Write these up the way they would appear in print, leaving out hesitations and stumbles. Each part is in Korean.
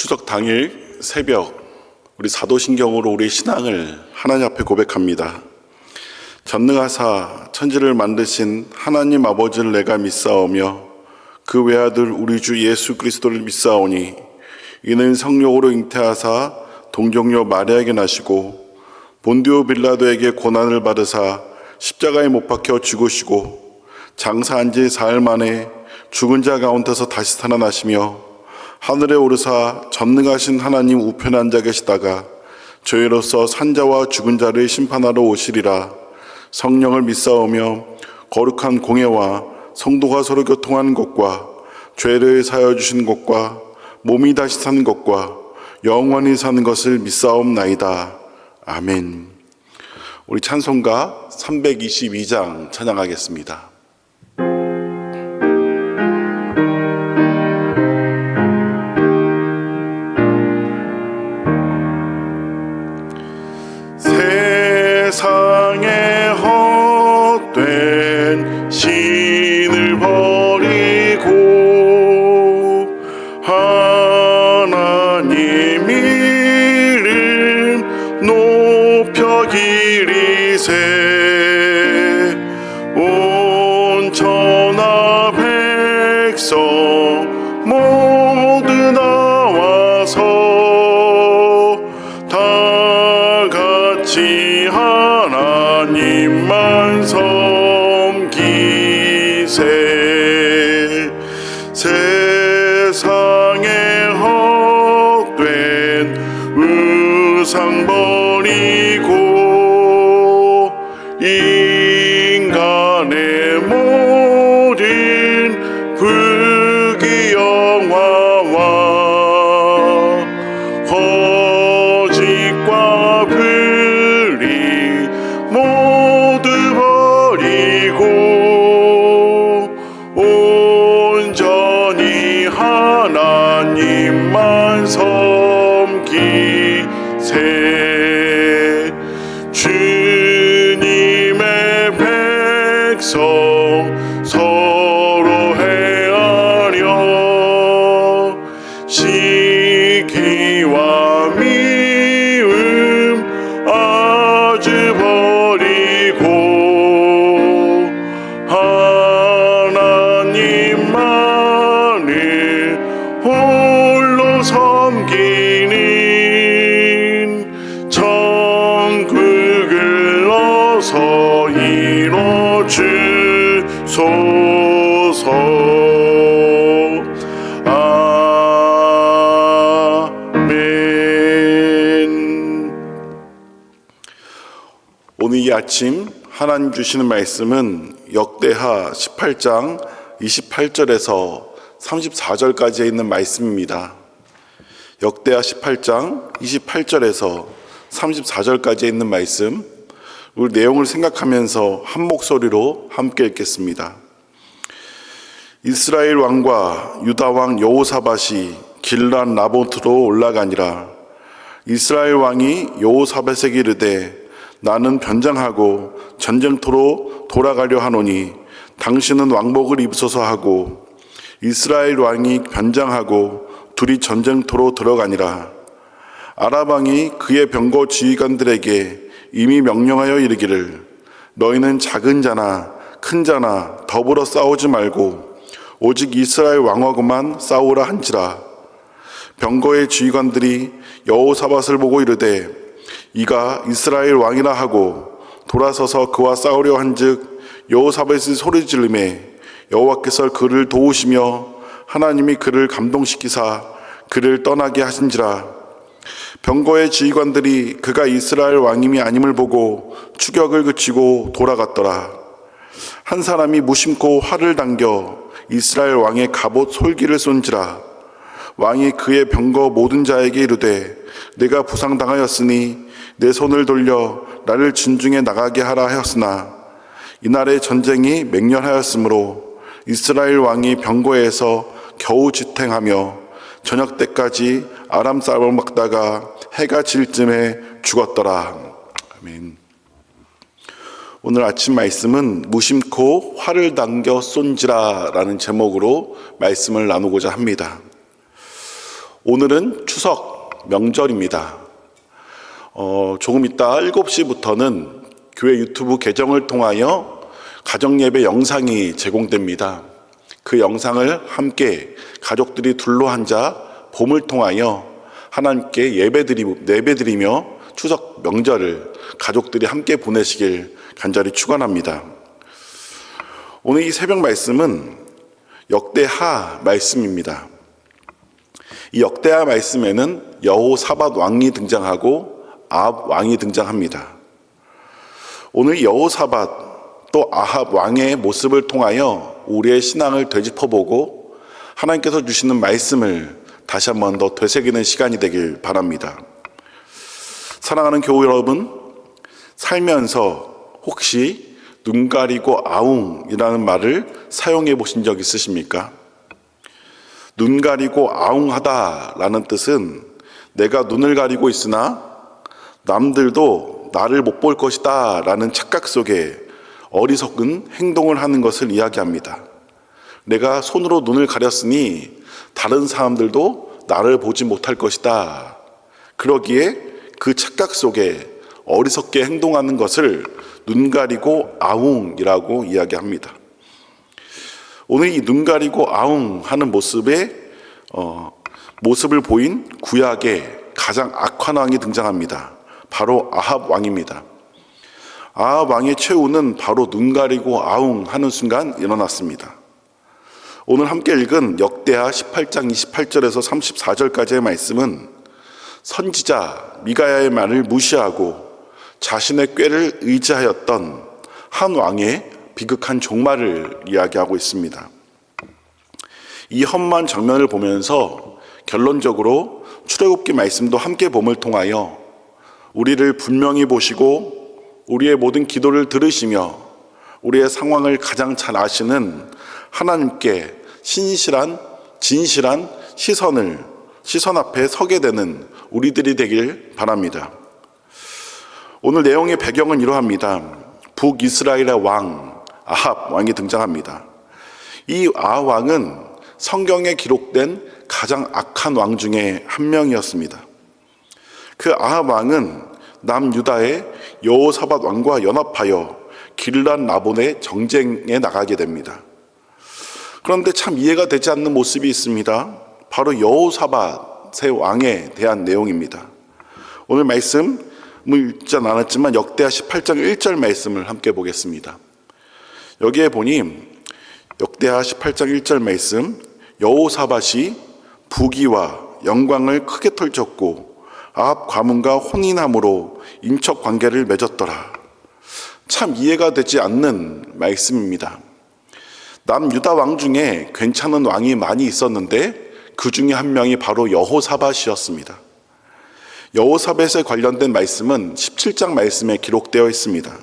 추석 당일 새벽 우리 사도신경으로 우리 신앙을 하나님 앞에 고백합니다. 전능하사 천지를 만드신 하나님 아버지를 내가 믿사오며 그 외아들 우리 주 예수 그리스도를 믿사오니 이는 성령으로 잉태하사 동정녀 마리아에게 나시고 본디오 빌라도에게 고난을 받으사 십자가에 못 박혀 죽으시고 장사한 지 사흘 만에 죽은 자 가운데서 다시 살아나시며 하늘에 오르사 전능하신 하나님 우편에 앉아 계시다가 저희로서 산자와 죽은 자를 심판하러 오시리라. 성령을 믿사오며 거룩한 공예와 성도가 서로 교통하는 것과 죄를 사하여 주신 것과 몸이 다시 사는 것과 영원히 사는 것을 믿사옵나이다. 아멘. 우리 찬송가 322장 찬양하겠습니다. 세상에 헛된 신을 버리고 하나님 이름 높여 기리세. 온 천하 백성 모두 나와서 다 같이 하나님만 섬기세. 세상에 헛된 우상 버리고 인간의 모든 불기영화와 거짓과 불의 모두 버리고 온전히 하나님만 섬기세. 주님의 백성 서로 헤아려 시기와 미움 아주 버리고 하나님만을 홀로 섬기는 천국을 어서 이뤄 주소서. 아멘. 오늘 이 아침 하나님 주시는 말씀은 역대하 18장 28절에서 34절까지에 있는 말씀입니다. 역대하 18장 28절에서 34절까지에 있는 말씀, 우리 내용을 생각하면서 한 목소리로 함께 읽겠습니다. 이스라엘 왕과 유다 왕 여호사밧이 길랏 라모트로 올라가니라. 이스라엘 왕이 여호사밧에게 이르되 나는 변장하고 전쟁터로 돌아가려 하노니 당신은 왕복을 입소서 하고 이스라엘 왕이 변장하고 둘이 전쟁터로 들어가니라. 아람 왕이 그의 병거 지휘관들에게 이미 명령하여 이르기를 너희는 작은 자나 큰 자나 더불어 싸우지 말고 오직 이스라엘 왕하고만 싸우라 한지라. 병거의 지휘관들이 여호사밧을 보고 이르되 이가 이스라엘 왕이라 하고 돌아서서 그와 싸우려 한즉 여호사밧이 소리 지르매 여호와께서 그를 도우시며 하나님이 그를 감동시키사 그를 떠나게 하신지라. 병거의 지휘관들이 그가 이스라엘 왕임이 아님을 보고 추격을 그치고 돌아갔더라. 한 사람이 무심코 활을 당겨 이스라엘 왕의 갑옷 솔기를 쏜지라. 왕이 그의 병거 모든 자에게 이르되 내가 부상당하였으니 내 손을 돌려 나를 진중에 나가게 하라 하였으나 이날의 전쟁이 맹렬하였으므로 이스라엘 왕이 병거에서 겨우 지탱하며 저녁 때까지 아람 싸움을 막다가 해가 질 쯤에 죽었더라. 아멘. 오늘 아침 말씀은 무심코 활을 당겨 쏜지라 라는 제목으로 말씀을 나누고자 합니다. 오늘은 추석 명절입니다. 조금 이따 7시부터는 교회 유튜브 계정을 통하여 가정예배 영상이 제공됩니다. 그 영상을 함께 가족들이 둘러 앉아 봄을 통하여 하나님께 예배드리며 추석 명절을 가족들이 함께 보내시길 간절히 축원합니다. 오늘 이 새벽 말씀은 역대하 말씀입니다. 이 역대하 말씀에는 여호사밧 왕이 등장하고 아합 왕이 등장합니다. 오늘 여호사밧 또 아합 왕의 모습을 통하여 우리의 신앙을 되짚어보고 하나님께서 주시는 말씀을 다시 한번 더 되새기는 시간이 되길 바랍니다. 사랑하는 교우 여러분, 살면서 혹시 눈 가리고 아웅이라는 말을 사용해 보신 적 있으십니까? 눈 가리고 아웅하다라는 뜻은 내가 눈을 가리고 있으나 남들도 나를 못 볼 것이다 라는 착각 속에 어리석은 행동을 하는 것을 이야기합니다. 내가 손으로 눈을 가렸으니 다른 사람들도 나를 보지 못할 것이다. 그러기에 그 착각 속에 어리석게 행동하는 것을 눈 가리고 아웅이라고 이야기합니다. 오늘 이 눈 가리고 아웅하는 모습을 보인 구약의 가장 악한 왕이 등장합니다. 바로 아합 왕입니다. 아합 왕의 최후는 바로 눈 가리고 아웅하는 순간 일어났습니다. 오늘 함께 읽은 역대하 18장 28절에서 34절까지의 말씀은 선지자 미가야의 말을 무시하고 자신의 꾀를 의지하였던 한 왕의 비극한 종말을 이야기하고 있습니다. 이 험한 장면을 보면서 결론적으로 출애굽기 말씀도 함께 봄을 통하여 우리를 분명히 보시고 우리의 모든 기도를 들으시며 우리의 상황을 가장 잘 아시는 하나님께 진실한 시선 앞에 서게 되는 우리들이 되길 바랍니다. 오늘 내용의 배경은 이러합니다. 북이스라엘의 왕 아합 왕이 등장합니다. 이 아합 왕은 성경에 기록된 가장 악한 왕 중에 한 명이었습니다. 그 아합 왕은 남유다의 여호사밧 왕과 연합하여 길란 라본의 정쟁에 나가게 됩니다. 그런데 참 이해가 되지 않는 모습이 있습니다. 바로 여호사밧의 왕에 대한 내용입니다. 오늘 말씀을 읽진 않았지만 역대하 18장 1절 말씀을 함께 보겠습니다. 여기에 보니 역대하 18장 1절 말씀, 여호사밧이 부귀와 영광을 크게 펼쳤고 아합 가문과 혼인함으로 인척 관계를 맺었더라. 참 이해가 되지 않는 말씀입니다. 남유다 왕 중에 괜찮은 왕이 많이 있었는데 그 중에 한 명이 바로 여호사밧이었습니다. 여호사밧에 관련된 말씀은 17장 말씀에 기록되어 있습니다.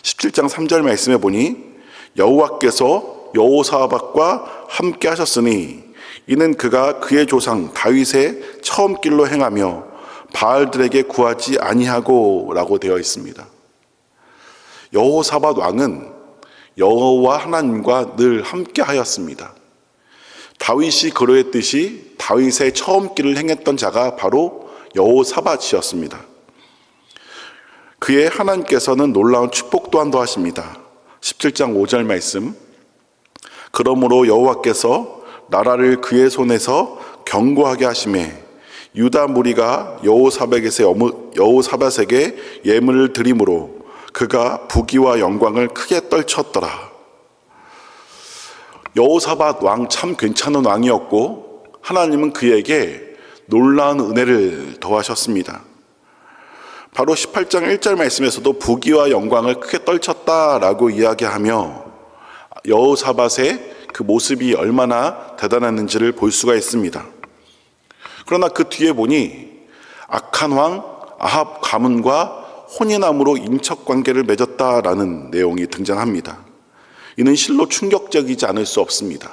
17장 3절 말씀에 보니 여호와께서 여호사밧과 함께 하셨으니 이는 그가 그의 조상 다윗의 처음 길로 행하며 바알들에게 구하지 아니하고 라고 되어 있습니다. 여호사밧 왕은 여호와 하나님과 늘 함께 하였습니다. 다윗이 그러했듯이 다윗의 처음 길을 행했던 자가 바로 여호사밧이었습니다. 그의 하나님께서는 놀라운 축복 또한 더하십니다. 17장 5절 말씀, 그러므로 여호와께서 나라를 그의 손에서 견고하게 하시매 유다 무리가 여호사밧에게 예물을 드림으로 그가 부귀와 영광을 크게 떨쳤더라. 여호사밧 왕 참 괜찮은 왕이었고 하나님은 그에게 놀라운 은혜를 더하셨습니다. 바로 18장 1절 말씀에서도 부귀와 영광을 크게 떨쳤다라고 이야기하며 여호사밧의 그 모습이 얼마나 대단했는지를 볼 수가 있습니다. 그러나 그 뒤에 보니 악한 왕 아합 가문과 혼인함으로 인척 관계를 맺었다라는 내용이 등장합니다. 이는 실로 충격적이지 않을 수 없습니다.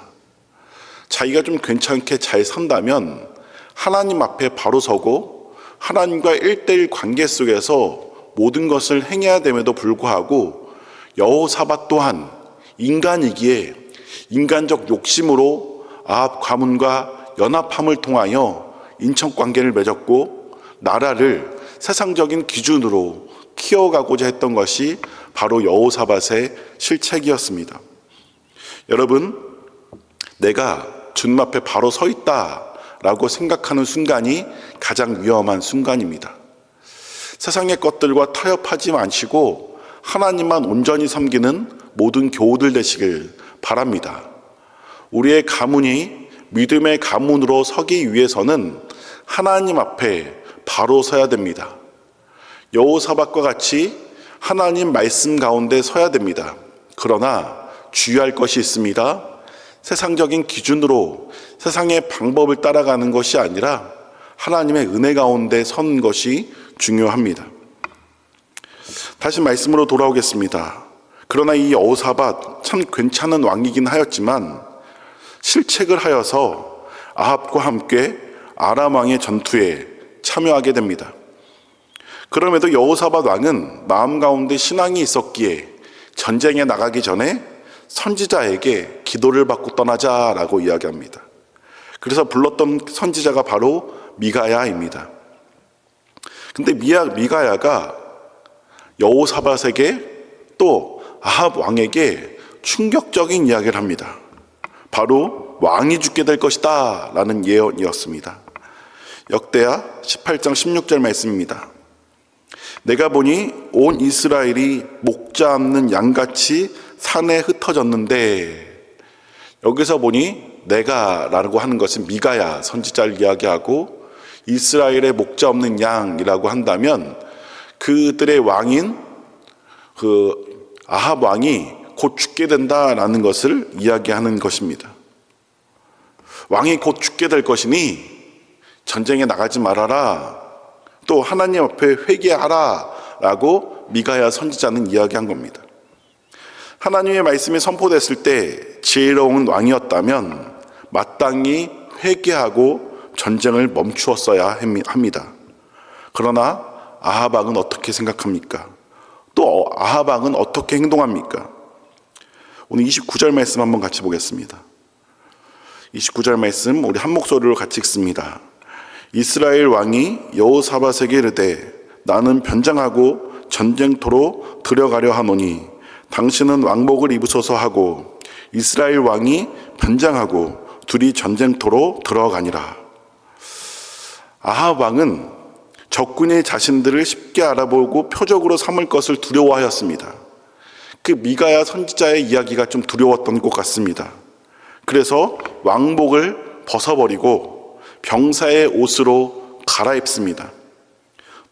자기가 좀 괜찮게 잘 산다면 하나님 앞에 바로 서고 하나님과 1:1 관계 속에서 모든 것을 행해야 됨에도 불구하고 여호사밧 또한 인간이기에 인간적 욕심으로 아합 가문과 연합함을 통하여 인척관계를 맺었고 나라를 세상적인 기준으로 키워가고자 했던 것이 바로 여호사밧의 실책이었습니다. 여러분, 내가 주님 앞에 바로 서 있다라고 생각하는 순간이 가장 위험한 순간입니다. 세상의 것들과 타협하지 마시고 하나님만 온전히 섬기는 모든 교우들 되시길 바랍니다. 우리의 가문이 믿음의 가문으로 서기 위해서는 하나님 앞에 바로 서야 됩니다. 여호사밧과 같이 하나님 말씀 가운데 서야 됩니다. 그러나 주의할 것이 있습니다. 세상적인 기준으로 세상의 방법을 따라가는 것이 아니라 하나님의 은혜 가운데 선 것이 중요합니다. 다시 말씀으로 돌아오겠습니다. 그러나 이 여호사밧 참 괜찮은 왕이긴 하였지만 실책을 하여서 아합과 함께 아람 왕의 전투에 참여하게 됩니다. 그럼에도 여호사밧 왕은 마음 가운데 신앙이 있었기에 전쟁에 나가기 전에 선지자에게 기도를 받고 떠나자라고 이야기합니다. 그래서 불렀던 선지자가 바로 미가야입니다. 근데 미가야가 여호사밧에게 또 아합 왕에게 충격적인 이야기를 합니다. 바로 왕이 죽게 될 것이다 라는 예언이었습니다. 역대하 18장 16절 말씀입니다. 내가 보니 온 이스라엘이 목자 없는 양같이 산에 흩어졌는데, 여기서 보니 내가 라고 하는 것은 미가야 선지자를 이야기하고 이스라엘의 목자 없는 양이라고 한다면 그들의 왕인 아합 왕이 곧 죽게 된다라는 것을 이야기하는 것입니다. 왕이 곧 죽게 될 것이니 전쟁에 나가지 말아라, 또 하나님 앞에 회개하라 라고 미가야 선지자는 이야기한 겁니다. 하나님의 말씀이 선포됐을 때 지혜로운 왕이었다면 마땅히 회개하고 전쟁을 멈추었어야 합니다. 그러나 아합 왕은 어떻게 생각합니까? 또 아합 왕은 어떻게 행동합니까? 오늘 29절 말씀 한번 같이 보겠습니다. 29절 말씀 우리 한 목소리로 같이 읽습니다. 이스라엘 왕이 여호사밧에게 이르되 나는 변장하고 전쟁터로 들어가려 하노니 당신은 왕복을 입으소서 하고 이스라엘 왕이 변장하고 둘이 전쟁터로 들어가니라. 아합 왕은 적군의 자신들을 쉽게 알아보고 표적으로 삼을 것을 두려워하였습니다. 그 미가야 선지자의 이야기가 좀 두려웠던 것 같습니다. 그래서 왕복을 벗어버리고 병사의 옷으로 갈아입습니다.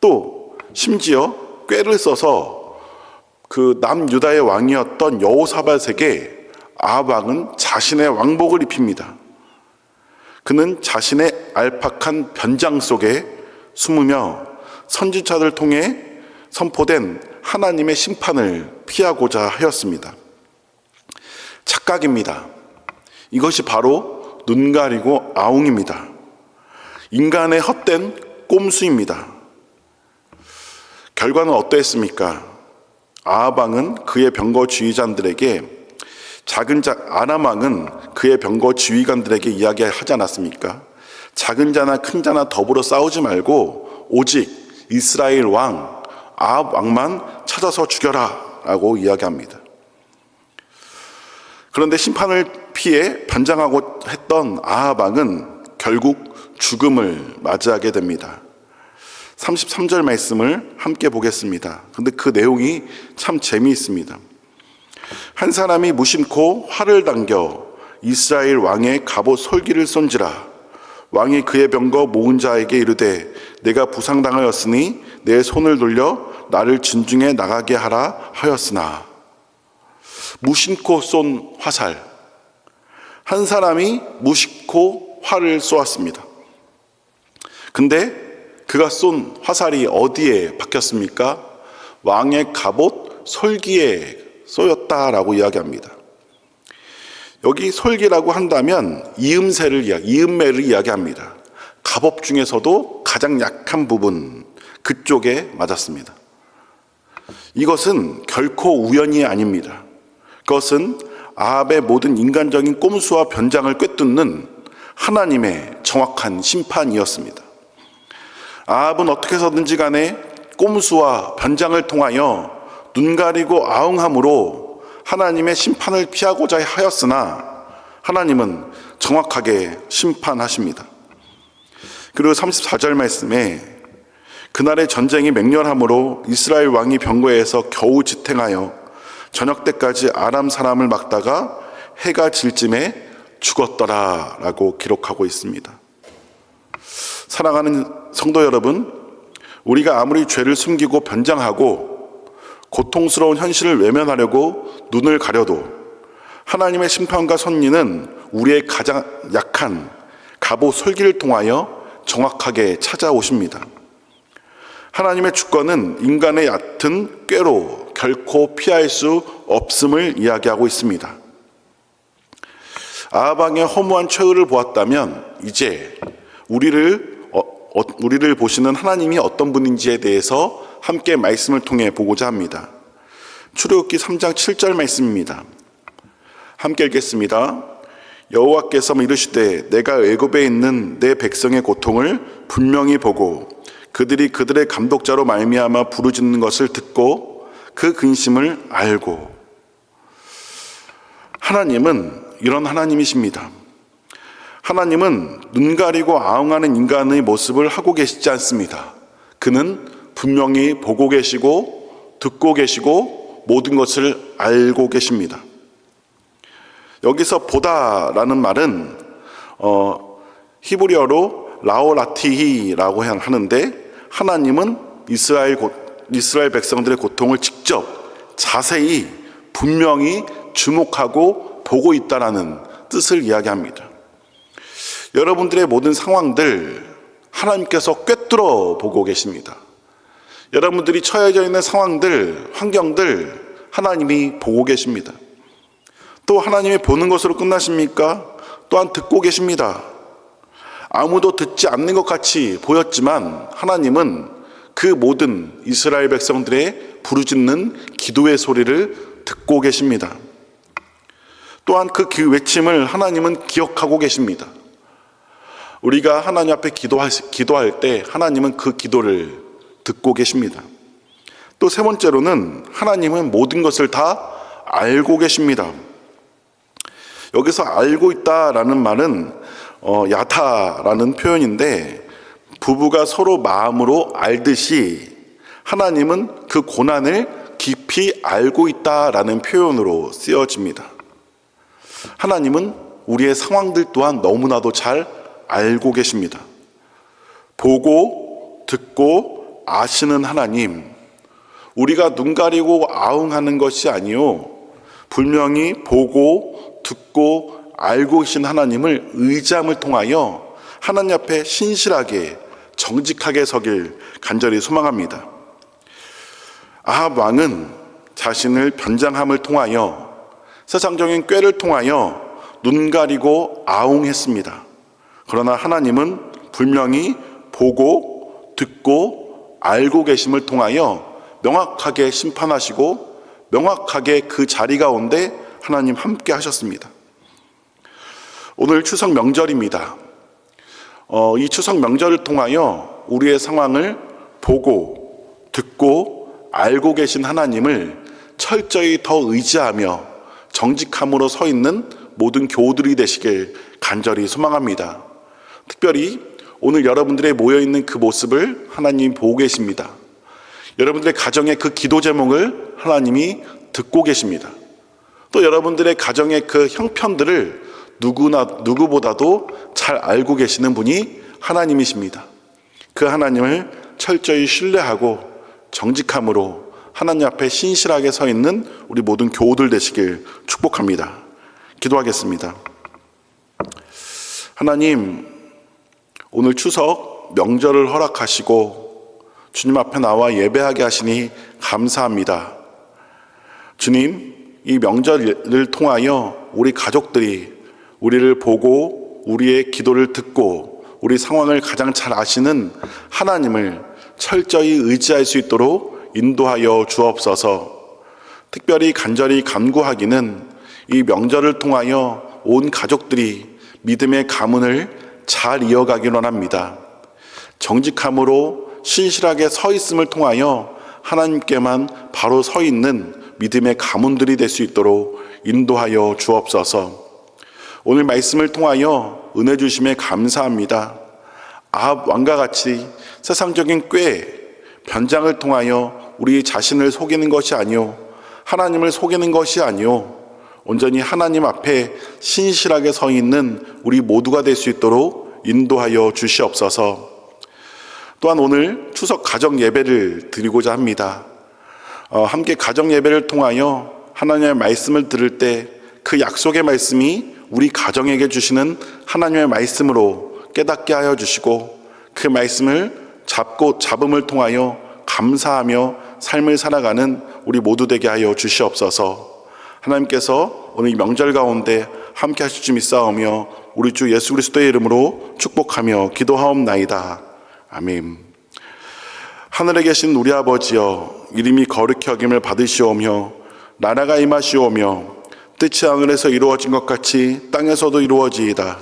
또 심지어 꾀를 써서 그 남유다의 왕이었던 여호사밧에게 아합 왕은 자신의 왕복을 입힙니다. 그는 자신의 알팍한 변장 속에 숨으며 선지자들 통해 선포된 하나님의 심판을 피하고자 하였습니다. 착각입니다. 이것이 바로 눈 가리고 아웅입니다. 인간의 헛된 꼼수입니다. 결과는 어떠했습니까? 아합 왕은 그의 병거 지휘관들에게 아람 왕은 그의 병거 지휘관들에게 이야기하지 않았습니까? 작은 자나 큰 자나 더불어 싸우지 말고 오직 이스라엘 왕 아합 왕만 찾아서 죽여라 라고 이야기합니다. 그런데 심판을 피해 변장하고 했던 아합 왕은 결국 죽음을 맞이하게 됩니다. 33절 말씀을 함께 보겠습니다. 근데 그 내용이 참 재미있습니다. 한 사람이 무심코 활을 당겨 이스라엘 왕의 갑옷 솔기를 쏜지라. 왕이 그의 병거 모은 자에게 이르되 내가 부상당하였으니 내 손을 돌려 나를 진중에 나가게 하라 하였으나. 무심코 쏜 화살. 한 사람이 무심코 활을 쏘았습니다. 근데 그가 쏜 화살이 어디에 박혔습니까? 왕의 갑옷 솔기에 쏘였다라고 이야기합니다. 여기 솔기라고 한다면 이음매를 이야기합니다. 갑옷 중에서도 가장 약한 부분, 그쪽에 맞았습니다. 이것은 결코 우연이 아닙니다. 그것은 아합의 모든 인간적인 꼼수와 변장을 꿰뚫는 하나님의 정확한 심판이었습니다. 아합은 어떻게 해서든지 간에 꼼수와 변장을 통하여 눈 가리고 아웅함으로 하나님의 심판을 피하고자 하였으나 하나님은 정확하게 심판하십니다. 그리고 34절 말씀에 그날의 전쟁이 맹렬함으로 이스라엘 왕이 병거에서 겨우 지탱하여 저녁 때까지 아람 사람을 막다가 해가 질 쯤에 죽었더라 라고 기록하고 있습니다. 사랑하는 성도 여러분, 우리가 아무리 죄를 숨기고 변장하고 고통스러운 현실을 외면하려고 눈을 가려도 하나님의 심판과 섭리는 우리의 가장 약한 갑오 솔기를 통하여 정확하게 찾아오십니다. 하나님의 주권은 인간의 얕은 꾀로 결코 피할 수 없음을 이야기하고 있습니다. 아합 왕의 허무한 최후를 보았다면 이제 우리를 보시는 하나님이 어떤 분인지에 대해서 함께 말씀을 통해 보고자 합니다. 출애굽기 3장 7절 말씀입니다. 함께 읽겠습니다. 여호와께서 이르시되 내가 애굽에 있는 내 백성의 고통을 분명히 보고 그들이 그들의 감독자로 말미암아 부르짖는 것을 듣고 그 근심을 알고. 하나님은 이런 하나님이십니다. 하나님은 눈 가리고 아웅하는 인간의 모습을 하고 계시지 않습니다. 그는 분명히 보고 계시고 듣고 계시고 모든 것을 알고 계십니다. 여기서 보다라는 말은 히브리어로 라오라티히라고 하는데 하나님은 이스라엘 백성들의 고통을 직접 자세히 분명히 주목하고 보고 있다라는 뜻을 이야기합니다. 여러분들의 모든 상황들 하나님께서 꿰뚫어 보고 계십니다. 여러분들이 처해져 있는 상황들, 환경들 하나님이 보고 계십니다. 또 하나님이 보는 것으로 끝나십니까? 또한 듣고 계십니다. 아무도 듣지 않는 것 같이 보였지만 하나님은 그 모든 이스라엘 백성들의 부르짖는 기도의 소리를 듣고 계십니다. 또한 그 외침을 하나님은 기억하고 계십니다. 우리가 하나님 앞에 기도할 때 하나님은 그 기도를 듣고 계십니다. 또 세 번째로는 하나님은 모든 것을 다 알고 계십니다. 여기서 알고 있다라는 말은 야타라는 표현인데 부부가 서로 마음으로 알듯이 하나님은 그 고난을 깊이 알고 있다라는 표현으로 쓰여집니다. 하나님은 우리의 상황들 또한 너무나도 잘 알고 계십니다. 보고 듣고 아시는 하나님, 우리가 눈 가리고 아웅하는 것이 아니요 분명히 보고 듣고 알고 계신 하나님을 의지함을 통하여 하나님 앞에 신실하게 정직하게 서길 간절히 소망합니다. 아합 왕은 자신을 변장함을 통하여 세상적인 꾀를 통하여 눈 가리고 아웅했습니다. 그러나 하나님은 분명히 보고 듣고 알고 계심을 통하여 명확하게 심판하시고 명확하게 그 자리 가운데 하나님 함께 하셨습니다. 오늘 추석 명절입니다. 이 추석 명절을 통하여 우리의 상황을 보고 듣고 알고 계신 하나님을 철저히 더 의지하며 정직함으로 서 있는 모든 교우들이 되시길 간절히 소망합니다. 특별히 오늘 여러분들의 모여있는 그 모습을 하나님 보고 계십니다. 여러분들의 가정의 그 기도 제목을 하나님이 듣고 계십니다. 또 여러분들의 가정의 그 형편들을 누구보다도 잘 알고 계시는 분이 하나님이십니다. 그 하나님을 철저히 신뢰하고 정직함으로 하나님 앞에 신실하게 서 있는 우리 모든 교우들 되시길 축복합니다. 기도하겠습니다. 하나님, 오늘 추석 명절을 허락하시고 주님 앞에 나와 예배하게 하시니 감사합니다. 주님, 이 명절을 통하여 우리 가족들이 우리를 보고 우리의 기도를 듣고 우리 상황을 가장 잘 아시는 하나님을 철저히 의지할 수 있도록 인도하여 주옵소서. 특별히 간절히 간구하기는 이 명절을 통하여 온 가족들이 믿음의 가문을 잘 이어가기로 합니다. 정직함으로 신실하게 서 있음을 통하여 하나님께만 바로 서 있는 믿음의 가문들이 될 수 있도록 인도하여 주옵소서. 오늘 말씀을 통하여 은혜 주심에 감사합니다. 아합 왕과 같이 세상적인 꾀, 변장을 통하여 우리 자신을 속이는 것이 아니요 하나님을 속이는 것이 아니요 온전히 하나님 앞에 신실하게 서 있는 우리 모두가 될 수 있도록 인도하여 주시옵소서. 또한 오늘 추석 가정 예배를 드리고자 합니다. 함께 가정 예배를 통하여 하나님의 말씀을 들을 때 그 약속의 말씀이 우리 가정에게 주시는 하나님의 말씀으로 깨닫게 하여 주시고 그 말씀을 잡음을 통하여 감사하며 삶을 살아가는 우리 모두 되게 하여 주시옵소서. 하나님께서 오늘 이 명절 가운데 함께 하실 줄 믿사오며 우리 주 예수 그리스도의 이름으로 축복하며 기도하옵나이다. 아멘. 하늘에 계신 우리 아버지여, 이름이 거룩히 여김을 받으시오며 나라가 임하시오며 뜻이 하늘에서 이루어진 것 같이 땅에서도 이루어지이다.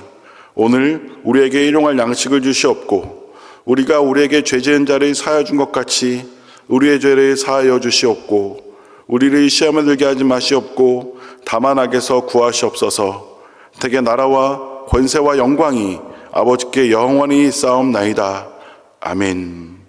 오늘 우리에게 일용할 양식을 주시옵고 우리가 우리에게 죄 지은 자를 사하여 준 것 같이 우리의 죄를 사하여 주시옵고 우리를 시험에 들게 하지 마시옵고 다만 악에서 구하시옵소서. 대개 나라와 권세와 영광이 아버지께 영원히 있사옵나이다. 아멘.